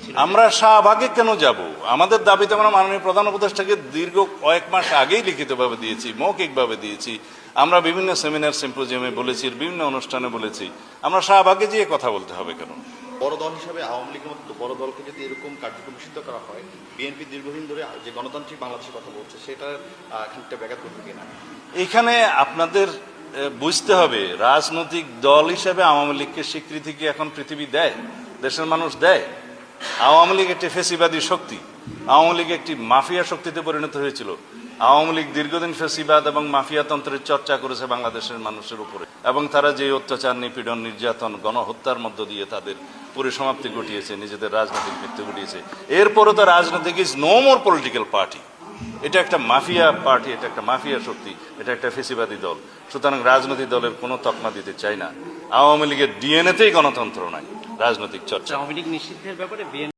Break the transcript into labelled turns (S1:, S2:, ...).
S1: ছিল।
S2: আমরা শাহবাগে কেন যাব? আমাদের দাবিতে আমরা মাননীয় প্রধান উপদেষ্টাকে দীর্ঘ কয়েক মাস আগেই লিখিতভাবে দিয়েছি, মৌখিকভাবে দিয়েছি। আমরা বিভিন্ন সেমিনার সিম্পোজিয়ামে বলেছি, বিভিন্ন অনুষ্ঠানে বলেছি। আমরা শাহবাগে যেয়ে কথা বলতে হবে কেন?
S3: বড় দল হিসাবে আওয়ামী লীগের মতো বড় দলকে যদি এরকম কার্যক্রম নিষিদ্ধ করা হয়, বিএনপি দীর্ঘদিন ধরে যে গণতান্ত্রিক বাংলাদেশের কথা বলছে সেটার খানিকটা ব্যাঘাত করবে কিনা?
S2: এখানে আপনাদের বুঝতে হবে, রাজনৈতিক দল হিসেবে আওয়ামী লীগকে স্বীকৃতি কি এখন পৃথিবী দেয়, দেশের মানুষ দেয়? আওয়ামী লীগ একটি ফেসিবাদী শক্তি, আওয়ামী লীগ একটি মাফিয়া শক্তিতে পরিণত হয়েছিল। আওয়ামী লীগ দীর্ঘদিন ফেসিবাদ এবং মাফিয়াতন্ত্রের চর্চা করেছে বাংলাদেশের মানুষের উপরে, এবং তারা যে অত্যাচার, নিপীড়ন, নির্যাতন, গণহত্যার মধ্য দিয়ে তাদের পরিসমাপ্তি ঘটিয়েছে, নিজেদের রাজনৈতিক মৃত্যু ঘটিয়েছে। এরপরও তো রাজনৈতিক is no more political party. এটা একটা মাফিয়া পার্টি, এটা একটা মাফিয়া শক্তি, এটা একটা ফেসিবাদী দল। সুতরাং রাজনৈতিক দলের কোনো তকমা দিতে চাই না। আওয়ামী লীগের ডিএনএতেই গণতন্ত্র নাই, রাজনৈতিক চর্চা।
S1: আওয়ামী লীগ নিষিদ্ধের ব্যাপারে